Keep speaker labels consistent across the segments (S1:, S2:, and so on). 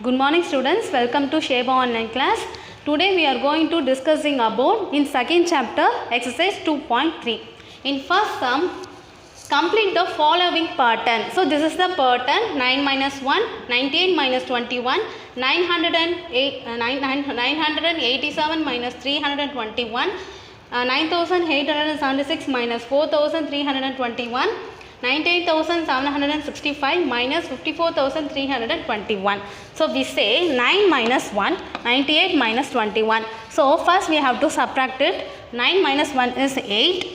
S1: Good morning students, welcome to Sheba online class. Today we are going to discussing about in second chapter exercise 2.3. In first sum, complete the following pattern. So this is the pattern 9 minus 1, 98 minus 21, 987 minus 321, 9876 minus 4321, 98,765 minus 54,321. So we say 9 minus 1, 98 minus 21. So first we have to subtract it. 9 minus 1 is 8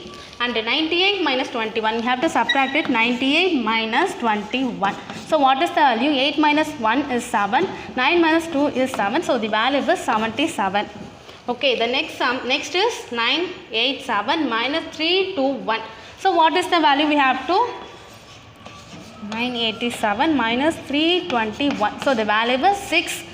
S1: and 98 minus 21. We have to subtract it. 98 minus 21. So what is the value? 8 minus 1 is 7. 9 minus 2 is 7. So the value is 77. Okay, the next is 987 minus 321. So what is the value we have to? 987 minus 321. So the value is 6.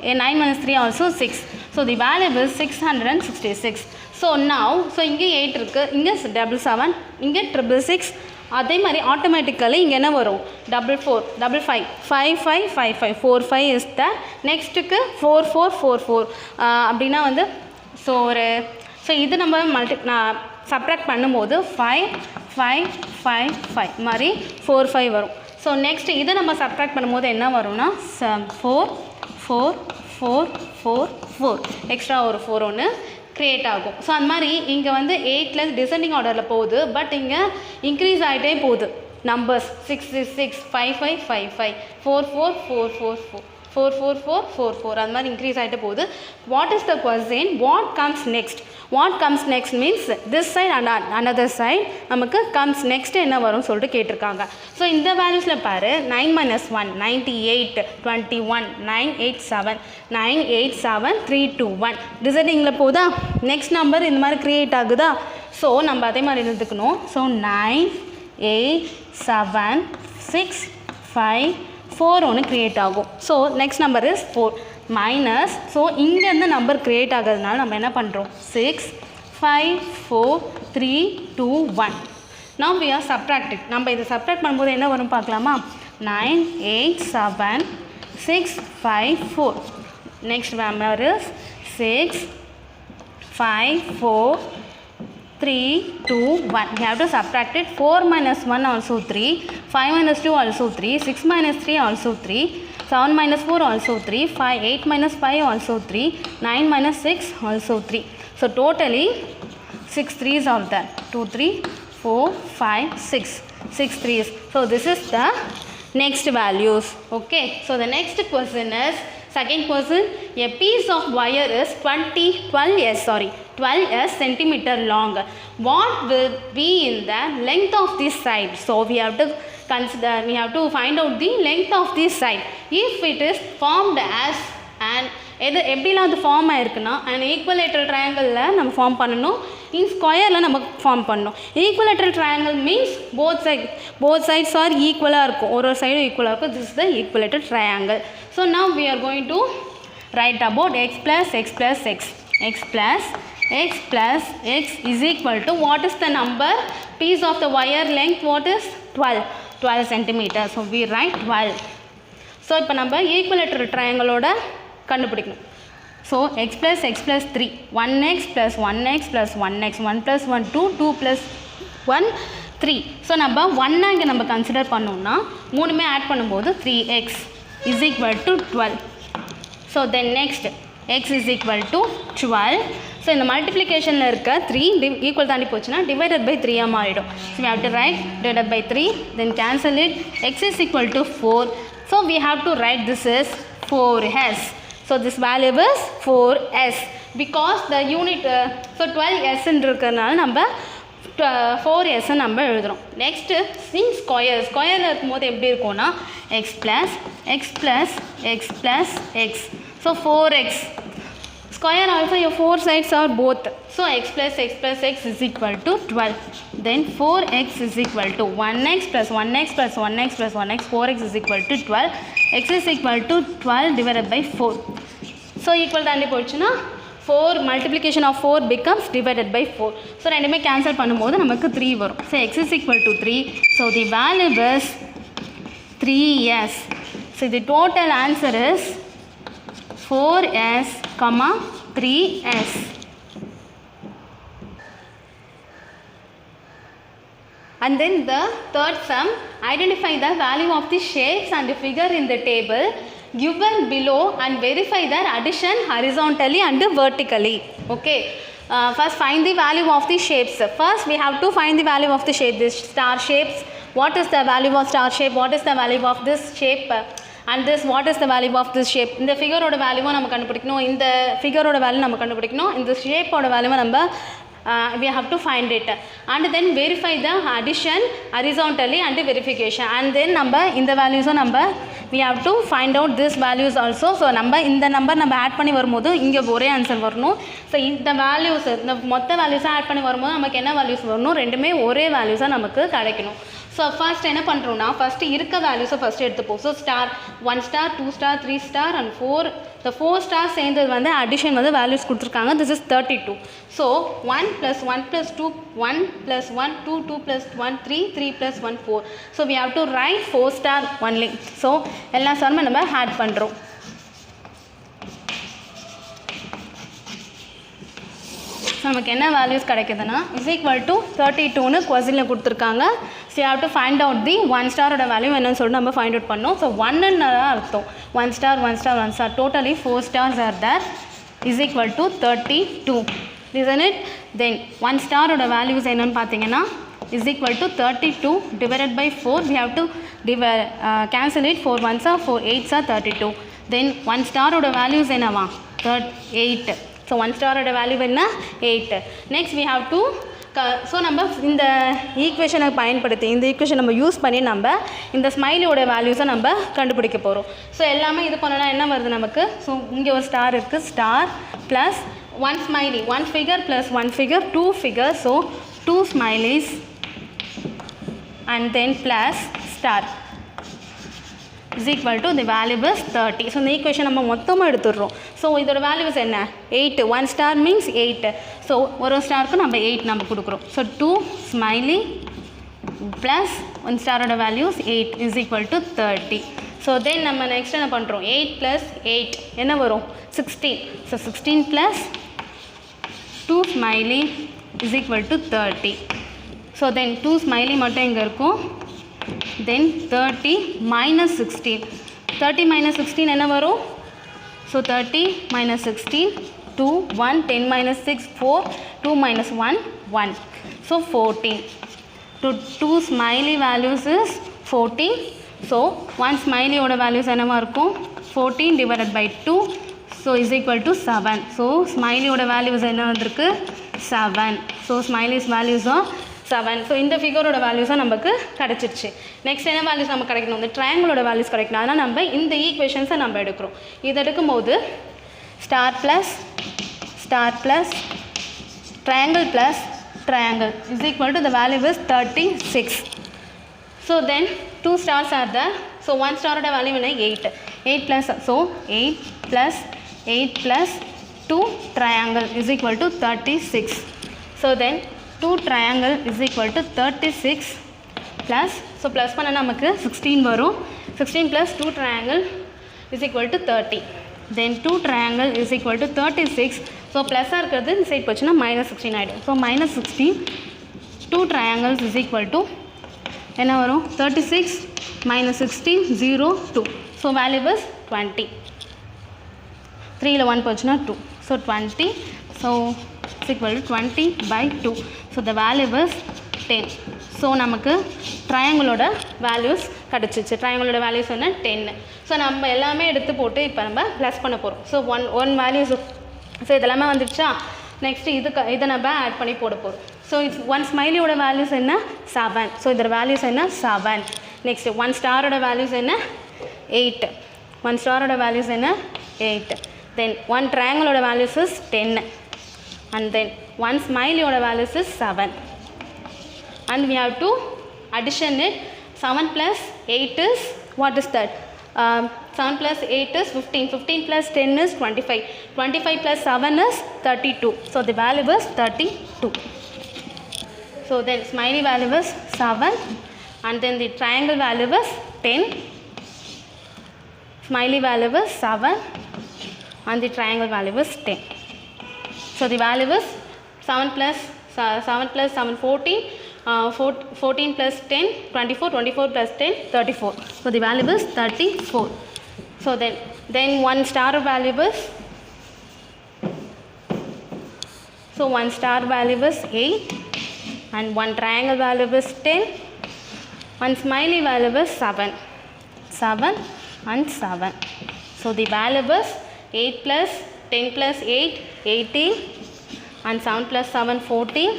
S1: 9 minus 3 also 6. So the value is 666. So now, so inge 8 irukku, inge 77, inge 666. அதே மாதிரி automatically இங்கே என்ன வரும் 44 55 55 45 is the நெக்ஸ்ட்டுக்கு 4444 அப்படின்னா வந்து so இது நம்ம subtract பண்ணும்போது 5 மாதிரி 45 வரும். ஸோ நெக்ஸ்ட் இதை நம்ம சப்ட்ராக்ட் பண்ணும்போது என்ன வரும்னா 4 எக்ஸ்ட்ரா ஒரு 4 ஒன்று க்ரியேட் ஆகும். ஸோ அந்த மாதிரி இங்கே வந்து 8ல் டிசெண்டிங் ஆர்டரில் போகுது, பட் இங்கே இன்க்ரீஸ் ஆகிட்டே போகுது நம்பர்ஸ் 666 5555 44444 44444 அந்த மாதிரி இன்க்ரீஸ் ஆகிட்டே போகுது. What is the question? What comes next means this side and another side நமக்கு கம்ஸ் நெக்ஸ்ட் என்ன வரும்னு சொல்லிட்டு கேட்டிருக்காங்க. ஸோ இந்த வேல்யூஸில் பாரு 9 minus 1 98 21 987 321 டிசைடிங்கில் போகுதா. நெக்ஸ்ட் நம்பர் இந்த மாதிரி க்ரியேட் ஆகுதா. ஸோ நம்ம அதே மாதிரி எழுதுக்கணும். ஸோ 9 8 7 6 5 4 ஒன்று க்ரியேட் ஆகும். So next number is 4 minus. So இங்கேருந்து நம்பர் க்ரியேட் ஆகிறதுனால நம்ம என்ன பண்ணுறோம் 6 5 4 3 2 1. now we are subtracted. நம்ம இதை சப்ட்ராக்ட் பண்ணும்போது என்ன வரும் பார்க்கலாமா. 9 8 7 6 5 4. Next number is 6 5 4 3 2 1. we have to subtract it. 4 minus 1 also 3, 5 minus 2 also 3, 6 minus 3 also 3, 7 minus 4 also 3, 8 minus 5 also 3, 9 minus 6 also 3. So totally 6 3s are there. 2 3 4 5 6 3s. So this is the next values. Okay, so the next question is second question. A piece of wire is 12 centimeter long. What will be in the length of this side? So we have to find out the length of this side. If it is formed as an எப்படிலாம் அது form ஆயிருக்குன்னா an equilateral triangle நம்ம form பண்ணணும். in ஸ்கொயரில் நம்ம form பண்ணணும். equilateral triangle means both sides are ஈக்குவலாக இருக்கும். ஒரு சைடும் ஈக்குவலாக இருக்கும். this is the equilateral triangle. So now we are going to write about x plus x is equal to what is the number? Piece of the wire length what is 12 centimeters. So we write 12. So இப்போ நம்ம equilateral triangleோட கண்டுபிடிக்கணும். So x plus 3 1x plus 1x plus 1x 1 plus 1 2 plus 1 3. So நம்ம 1 இங்கே நம்ம consider பண்ணோம்னா மூணுமே add பண்ணும்போது 3x is equal to 12. So then next x is equal to 12. So இந்த மல்டிப்ளிகேஷனில் இருக்க 3 ஈக்குவல் தாண்டி போச்சுன்னா டிவைடட் பை 3 மாறிடும். So we have to write divided by 3, then cancel it. X is equal to 4. So we have to write this is 4s. So this value is 4s because the unit so 12s இருக்கிறதுனால நம்ம 4s நம்ம எழுதுகிறோம். Next in ஸ்கொயரில் இருக்கும்போது எப்படி இருக்கும்னா x plus x. So 4x. Square also your 4 sides are both. So x plus x is equal to 12. Then 4x is equal to 1x plus 1x plus 1x plus 1x. 4x is equal to 12. X is equal to 12 divided by 4. So equal தாண்டி போச்சுன்னா 4 multiplication of 4 becomes divided by 4. So ரெண்டுமே cancel பண்ணும்போது நமக்கு 3 வரும். So x is equal to 3. So the value is 3s. So the total answer is 4s, 3s. And then the third sum, identify the value of the shapes and the figure in the table given below and verify their addition horizontally and vertically. Okay. First find the value of the shapes. First we have to find the value of the shape. This star shapes, what is the value of star shape, what is the value of this shape, and this what is the value of this shape. இந்த ஃபிகரோட வேல்யூவை நம்ம கண்டுபிடிக்கணும், இந்த ஃபிகரோட value நம்ம கண்டுபிடிக்கணும், இந்த ஷேப்போட வேல்யூவை நம்ம we have to find it and then verify the addition horizontally and verification, and then number in the values number we have to find out this values also. So number in the number நம்ம add பண்ணி வரும்போது இங்கே ஒரே answer வரணும். So இந்த values இந்த மொத்த வேல்யூஸாக add பண்ணி வரும்போது நமக்கு என்ன வேல்யூஸ் வரணும், ரெண்டுமே ஒரே வேல்யூஸாக நமக்கு கிடைக்கணும். ஸோ ஃபர்ஸ்ட் என்ன பண்ணுறோம்னா ஃபஸ்ட்டு இருக்க வேல்யூஸை ஃபஸ்ட்டு எடுத்துப்போம். So star 1 star 2 star 3 star and 4 இந்த 4 ஸ்டார் சேர்ந்தது வந்து அடிஷன் வந்து வேல்யூஸ் கொடுத்துருக்காங்க. This is 32. So 1 + 1 + 2 1 + 1 2 2 + 1 3 3 + 1 4. So we have to write 4 star only. So எல்லா ஸ்டாருமே நம்ம ஆட் பண்ணுறோம். ஸோ நமக்கு என்ன வேல்யூஸ் கிடைக்குதுன்னா இஸ் ஈக்குவல் டு 32ன்னு கொஸ்டினில் கொடுத்துருக்காங்க. So you have to find out the 1 ஸ்டாரோட வேல்யூ என்னன்னு சொல்லிட்டு நம்ம ஃபைண்ட் அவுட் பண்ணோம். ஸோ 1ன்னு தான் அர்த்தம். 1 star 1 star 1 star totally 4 stars are there is equal to 32. isn't it? Then 1 ஸ்டாரோட வேல்யூஸ் என்னன்னு பார்த்தீங்கன்னா is equal to 32 divided by 4. We have to cancel it. 4 1s are 4 8s are 32. Then 1 ஸ்டாரோட values என்னவா 8. ஸோ 1 ஸ்டாரோட வேல்யூ என்ன 8. Next we have to so நம்ம இந்த ஈக்குவேஷனை பயன்படுத்தி இந்த ஈக்குவேஷன் நம்ம யூஸ் பண்ணி நம்ம இந்த ஸ்மைலியோட வேல்யூஸை நம்ம கண்டுபிடிக்க போகிறோம். ஸோ எல்லாமே இது பண்ணனா என்ன வருது நமக்கு. ஸோ இங்கே ஒரு ஸ்டார் இருக்குது, star plus 1 smiley, 1 figure + 1 figure, 2 figures. So 2 smileys and then plus star is equal to the value is 30. So இந்த ஈக்குவேஷன் நம்ம மொத்தமாக எடுத்துடுறோம். ஸோ இதோட வேல்யூஸ் என்ன 8. 1 ஸ்டார் மீன்ஸ் 8. ஸோ ஒரு ஸ்டாருக்கு நம்ம 8 நம்ம கொடுக்குறோம். ஸோ 2 ஸ்மைலி ப்ளஸ் 1 ஸ்டாரோட values 8 is equal to 30. So then நம்ம நெக்ஸ்ட் என்ன பண்ணுறோம் 8 + 8 என்ன வரும் 16. So 16 + 2 smiley is equal to 30. So then 2 smiley மட்டும் இங்கே இருக்கும். then 30 minus 16. 30 minus 16 என்ன வரும். So 30 minus 16 2 1 10 minus 6 4 2 minus 1 1. So 14. 2 smiley values is 14. So 1 ஸ்மைலியோட வேல்யூஸ் என்னவா இருக்கும் 14 divided by 2. So is equal to 7. So ஸ்மைலியோட வேல்யூஸ் என்ன வந்திருக்கு 7. So smileys வேல்யூஸும் 7. ஸோ இந்த ஃபிகரோட வேல்யூஸாக நமக்கு கிடச்சிருச்சு. நெக்ஸ்ட் என்ன வேல்யூஸ் நமக்கு கிடைக்கணும் இந்த ட்ரையாங்கிளோட வேல்யூஸ் கிடைக்கணும். அதனால் நம்ம இந்த ஈக்குவேஷன்ஸை நம்ம எடுக்கிறோம். இது எடுக்கும்போது star plus triangle plus triangle is equal to the value is 36. So then 2 stars are there. So 1 ஸ்டாரோட வேல்யூ என்ன 8. 8 plus so 8 + 8 + 2 triangle is equal to 36. So then 2 triangle is equal to 36 plus, so plus பண்ண நமக்கு 16 வரும். 16 plus 2 triangle is equal to 30. Then 2 triangle is equal to 36. So plus இருக்கிறது இந்த side போச்சுன்னா -16 ஆகிடும். So -16 2 triangles is equal to என்ன வரும் 36 -16 0 2. So value is 20. 3ல் 1 போச்சுன்னா 2. So 20. So it's equal to 20 by 2. So the value is 10. So நமக்கு ட்ரையாங்கிளோட values கிடச்சிச்சு. ட்ரையாங்கிளோட values என்ன 10. ஸோ நம்ம எல்லாமே எடுத்து போட்டு இப்போ நம்ம ப்ளஸ் பண்ண போகிறோம். ஸோ ஒன் வேல்யூஸ் ஸோ இதெல்லாமே வந்துடுச்சா. நெக்ஸ்ட்டு இதை நம்ம ஆட் பண்ணி போட போகிறோம். ஸோ இட்ஸ் 1 ஸ்மைலியோட வேல்யூஸ் என்ன 7. ஸோ இதோட வேல்யூஸ் என்ன 7. நெக்ஸ்ட்டு 1 ஸ்டாரோட வேல்யூஸ் என்ன 8. 1 ஸ்டாரோட வேல்யூஸ் என்ன 8. Then 1 triangle values is 10 and then 1 smiley values is 7 and we have to addition it. 7 plus 8 is what is that 7 plus 8 is 15. 15 plus 10 is 25. 25 plus 7 is 32. So the value is 32. So then smiley value is 7 and then the triangle value is 10 smiley value is 7 and the triangle value is 10. So the value is 7 plus 7 14, 14 plus 10 24, 24 plus 10 34. So the value is 34. So then one star value is, so one star value is 8 and one triangle value is 10. One smiley value is 7 and 7. So the value is 8 plus 10 plus 8 18 and 7 plus 7 14.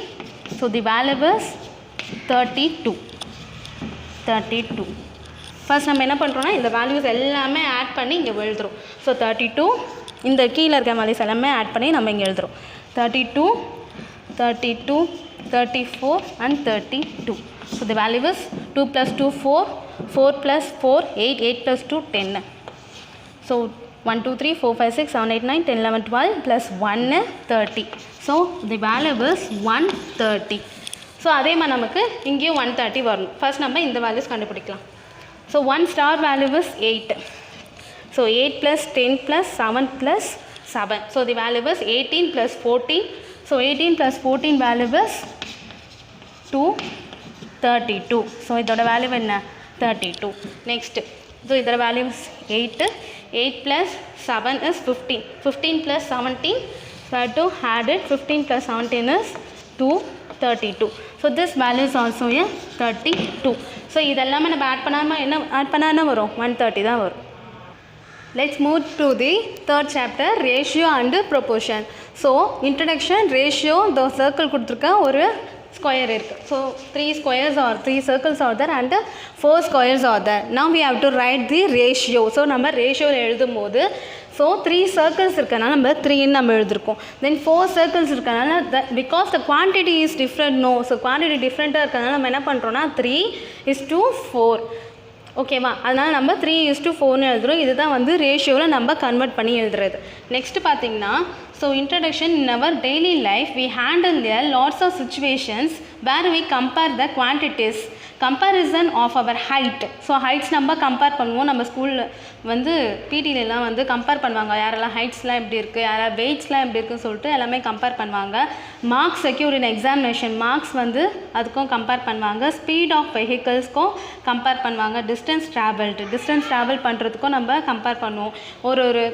S1: So the value is 32. First நம்ம என்ன பண்ணுறோன்னா இந்த values எல்லாமே add பண்ணி இங்கே எழுதுறோம். So 32 இந்த கீழே இருக்க வேல்யூஸ் எல்லாமே ஆட் பண்ணி நம்ம இங்கே எழுதுறோம். 32 34 and 32. So the value is 2 plus 2 4, 4 plus 4 8, 8 plus 2 10. So 1 2 3 4 5 6 7 8 9 10 11 12 plus 1 30. So the value is 130. So அதே மாதிரி நமக்கு இங்கேயும் 130 வரணும். ஃபர்ஸ்ட் நம்ம இந்த வேல்யூஸ் கண்டுபிடிக்கலாம். So 1 star value is 8. So 8 plus 10 plus 7 plus 7. So the value is 18 plus 14. So 18 plus 14 value is 232. So இதோட value என்ன 32. நெக்ஸ்ட் ஸோ இதோட value is 8. 8 plus 7 is 15. 15 plus 17. So I have to add it. 15 plus 17 is 232. So this value is also a 32. So இதெல்லாமே நம்ம add பண்ணாமல் வரும் 130 தான் வரும். Let's move to the third chapter, ratio and proportion. So introduction, ratio, the circle கொடுத்துருக்க ஒரு square இருக்குது. So 3 squares or 3 circles are there and 4 squares are there. Now we have to write the ratio. So நம்ம ratio எழுதும் போது so 3 circles இருக்கனால நம்ம 3ன்னு நம்ம எழுதிருக்கோம். தென் 4 circles இருக்கனால because the quantity is different no. So quantity டிஃப்ரெண்ட்டாக இருக்கனால நம்ம என்ன பண்ணுறோன்னா 3:4. ஓகேவா? அதனால் நம்ம 3:4ன்னு எழுதுகிறோம். இதுதான் வந்து ரேஷியோவில் நம்ம கன்வெர்ட் பண்ணி எழுதுறது. நெக்ஸ்ட்டு பார்த்திங்கன்னா so introduction in our daily life we handle lots of situations where we compare the quantities, comparison of our height. So heights நம்ம கம்பேர் பண்ணுவோம். நம்ம ஸ்கூலில் வந்து பிடிலெலாம் வந்து கம்பேர் பண்ணுவாங்க, யாரெல்லாம் ஹைட்ஸ்லாம் எப்படி இருக்குது, யாரெல்லாம் வெயிட்ஸ்லாம் எப்படி இருக்குன்னு சொல்லிட்டு எல்லாமே கம்பேர் பண்ணுவாங்க. Marks secure in examination, marks வந்து அதுக்கும் கம்பேர் பண்ணுவாங்க. ஸ்பீட் ஆஃப் வெஹிக்கிள்ஸ்க்கும் கம்பேர் பண்ணுவாங்க. டிஸ்டன்ஸ் ட்ராவல் பண்ணுறதுக்கும் நம்ம கம்பேர் பண்ணுவோம். ஒரு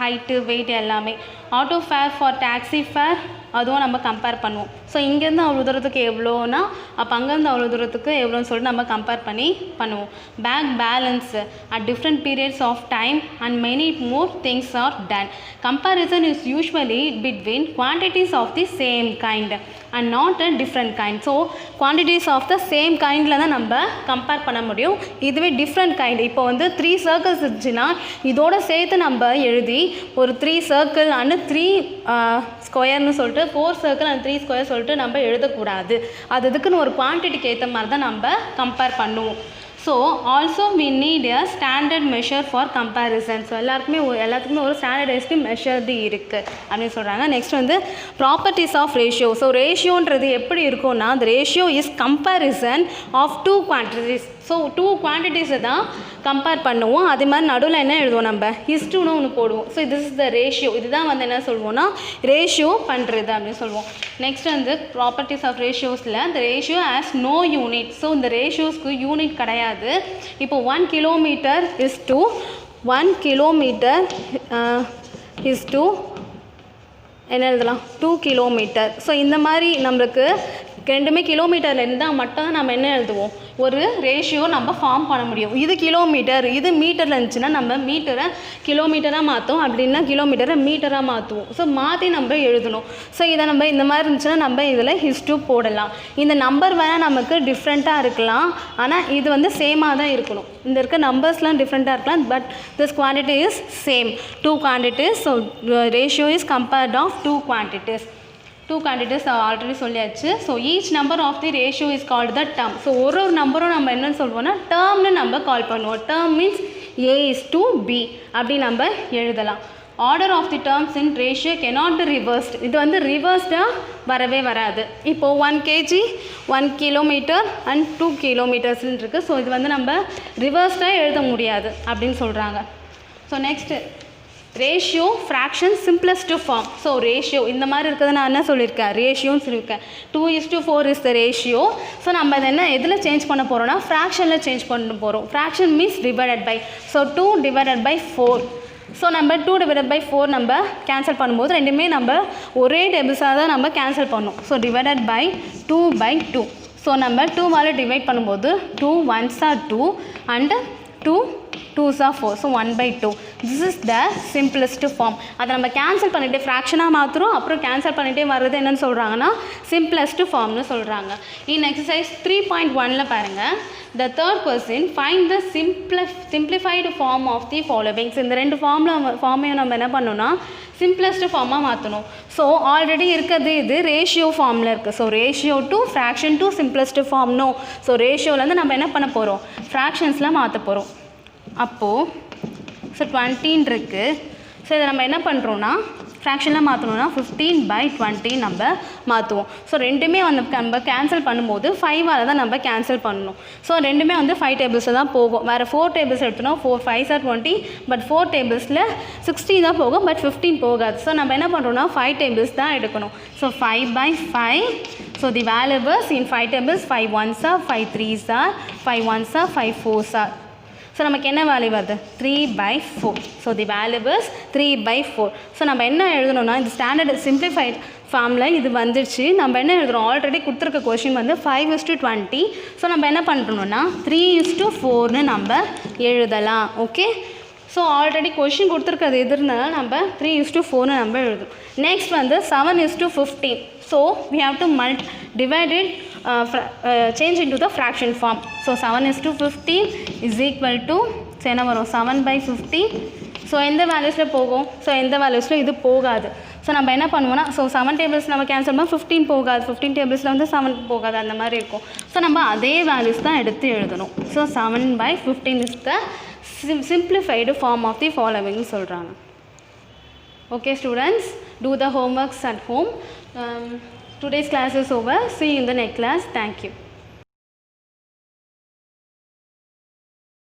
S1: ஹைட்டு வெயிட் எல்லாமே. Auto fare for taxi fare அதுவும் நம்ம கம்பேர் பண்ணுவோம். ஸோ இங்கேருந்து அவ்வளோ தூரத்துக்கு எவ்வளோனா அப்போ அங்கேருந்து அவ்வளோ தூரத்துக்கு எவ்வளோன்னு சொல்லிட்டு நம்ம கம்பேர் பண்ணி பண்ணுவோம். Bank balance at different periods of time and many more things are done. Comparison is usually between quantities of the same kind and not a different kind. So quantities of the same கைண்டில் தான் நம்ம compare பண்ண முடியும். இதுவே different kind, இப்போ வந்து 3 circles இருந்துச்சுன்னா இதோட சேர்த்து நம்ம எழுதி ஒரு 3 சர்க்கிள் அண்ட் 3 ஸ்கொயர்னு சொல்லிட்டு 4 சர்க்கிள் அண்ட் 3 ஸ்கொயர் சொல்லிட்டு நம்ம எழுதக்கூடாது. அது இதுக்குன்னு ஒரு குவான்டிட்டிக்கு ஏற்ற மாதிரி தான் நம்ம கம்பேர் பண்ணுவோம். So also we need a standard measure for comparison. So எல்லாத்துக்குமே ஒரு ஸ்டாண்டர்டைஸ்டு மெஷர்டு இருக்குது அப்படின்னு சொல்கிறாங்க. நெக்ஸ்ட் வந்து ப்ராப்பர்ட்டிஸ் ஆஃப் ரேஷியோ. ஸோ ரேஷியோன்றது எப்படி இருக்கும்னா the ratio is comparison of 2 quantities. So 2 குவான்டிட்டிஸை தான் கம்பேர் பண்ணுவோம். அதே மாதிரி நடுவில் என்ன எழுதுவோம், நம்ம ஹிஸ்டுன்னு ஒன்று போடுவோம். So this is the ratio. இதுதான் வந்து என்ன சொல்லுவோம்னா ரேஷியோ பண்ணுறது அப்படின்னு சொல்லுவோம். நெக்ஸ்ட் வந்து ப்ராப்பர்ட்டிஸ் ஆஃப் ரேஷியோஸில் the ratio has no unit. So இந்த ரேஷியோஸ்க்கு யூனிட் கிடையாது. இப்போ 1 kilometre is to 1 kilometre is to என்ன எழுதலாம் 2 கிலோமீட்டர். ஸோ இந்த மாதிரி நம்மளுக்கு ரெண்டுமே கிலோமீட்டரில் இருந்தால் மட்டும் தான் நம்ம என்ன எழுதுவோம், ஒரு ரேஷியோ நம்ம ஃபார்ம் பண்ண முடியும். இது கிலோமீட்டர், இது மீட்டரில் இருந்துச்சுன்னா நம்ம மீட்டரை கிலோமீட்டராக மாற்றுவோம், அப்படின்னா கிலோமீட்டரை மீட்டராக மாற்றுவோம். ஸோ மாற்றி நம்ம எழுதணும். ஸோ இதை நம்ம இந்த மாதிரி இருந்துச்சுன்னா நம்ம இதில் ஹிஸ்டு போடலாம். இந்த நம்பர் வேணால் நமக்கு டிஃப்ரெண்ட்டாக இருக்கலாம், ஆனால் இது வந்து சேமாக தான் இருக்கணும். இந்த இருக்க நம்பர்ஸ்லாம் டிஃப்ரெண்ட்டாக இருக்கலாம், but this quantity is same. 2 quantities. So ratio is compared of 2 quantities. 2 quantities already சொல்லியாச்சு. So each number of the ratio is called the term. ஸோ ஒரு நம்பரும் நம்ம என்னன்னு சொல்லுவோம்னா டேர்ம்னு நம்ம கால் பண்ணுவோம். டேர்ம் மீன்ஸ் A:B அப்படி நம்ம எழுதலாம். Order of the terms in ratio cannot be reversed. இது வந்து ரிவர்ஸ்டாக வரவே வராது. இப்போது 1 kg 1 கிலோமீட்டர் அண்ட் 2 கிலோமீட்டர்ஸ்ன்னு இருக்குது. ஸோ இது வந்து நம்ம ரிவர்ஸ்டாக எழுத முடியாது அப்படின்னு சொல்கிறாங்க. So next ratio fraction simplest form. So ratio இந்த மாதிரி இருக்கிறத நான் என்ன சொல்லியிருக்கேன், ரேஷியோன்னு சொல்லியிருக்கேன். 2:4 இஸ் த ரேஷியோ. ஸோ நம்ம அதை என்ன எதில் சேஞ்ச் பண்ண போகிறோம்னா ஃப்ராக்ஷனில் சேஞ்ச் பண்ண போகிறோம். Fraction means divided by. So 2/4. So நம்ம 2/4 நம்ம கேன்சல் பண்ணும்போது ரெண்டுமே நம்ம ஒரே டேபிள்ஸாக தான் நம்ம கேன்சல் பண்ணணும். So divided by 2/2. ஸோ நம்ம 2வால் டிவைட் பண்ணும்போது 2 1s are 2 and 2 2s are 4. So 1/2. This is the simplest form. அதை நம்ம கேன்சல் பண்ணிவிட்டு ஃப்ராக்ஷனாக மாற்றுறோம். அப்புறம் கேன்சல் பண்ணிகிட்டே வர்றது என்னென்னு சொல்கிறாங்கன்னா சிம்பிளஸ்ட் ஃபார்ம்னு சொல்கிறாங்க. இன் எக்ஸசைஸ் 3.1ல் பாருங்கள். The third question, find the simplified form of the following. இந்த ரெண்டு ஃபார்மையும் நம்ம என்ன பண்ணணும்னா சிம்பிளஸ்ட் ஃபார்மாக மாற்றணும். ஸோ ஆல்ரெடி இருக்கிறது இது ரேஷியோ ஃபார்மில் இருக்குது. So ratio to fraction to simplest form no. So ரேஷியோலேருந்து நம்ம என்ன பண்ண போகிறோம், ஃப்ராக்ஷன்ஸில் மாற்ற போகிறோம். அப்போது ஸோ 20 இருக்குது. ஸோ இதை நம்ம என்ன பண்ணுறோன்னா ஃப்ராக்ஷனில் மாற்றணும்னா 15/20 நம்ம மாற்றுவோம். ஸோ ரெண்டுமே வந்து நம்ம கேன்சல் பண்ணும்போது 5ஆல் தான் நம்ம கேன்சல் பண்ணணும். ஸோ ரெண்டுமே வந்து 5 டேபிள்ஸில் தான் போகும். வேறு 4 டேபிள்ஸ் எடுத்தோம்னா 4 5s are 20. பட் 4 டேபிள்ஸில் 60 தான் போகும், பட் 15 போகாது. ஸோ நம்ம என்ன பண்ணுறோம்னா 5 டேபிள்ஸ் தான் எடுக்கணும். So 5/5. So the values in 5 tables 5 1s are 5 3s are 5 1s are 5 4s are. So நமக்கு என்ன வேல்யூ வருது, 3/4. So the value is 3/4. So நம்ம என்ன எழுதணும்னா இந்த ஸ்டாண்டர்ட் சிம்பிளிஃபைட் ஃபார்மில் இது வந்துடுச்சு. நம்ம என்ன எழுதுகிறோம், ஆல்ரெடி கொடுத்துருக்க கொஷின் வந்து 5:20. ஸோ நம்ம என்ன பண்ணுறோம்னா 3:4ன்னு நம்ம எழுதலாம். ஓகே. ஸோ ஆல்ரெடி கொஷின் கொடுத்துருக்கிறது எதுனால நம்ம 3:4ன்னு நம்ம எழுதும். நெக்ஸ்ட் வந்து 7:15. So we have to divide it, change into the fraction form. So 7:15 is equal to என்ன வரும் 7/50. ஸோ எந்த வேல்யூஸில் போகும், ஸோ எந்த வேல்யூஸில் இது போகாது. ஸோ நம்ம என்ன பண்ணுவோம்னா ஸோ 7 டேபிள்ஸ் நம்ம கேன்சல் பண்ணால் 15 போகாது, 15 டேபிள்ஸில் வந்து 7 போகாது, அந்த மாதிரி இருக்கும். ஸோ நம்ம அதே வேல்யூஸ் தான் எடுத்து எழுதணும். So 7/15 is the simplified form of the following சொல்கிறாங்க. Okay students, do the homeworks at home. Today's class is over. See you in the next class. Thank you.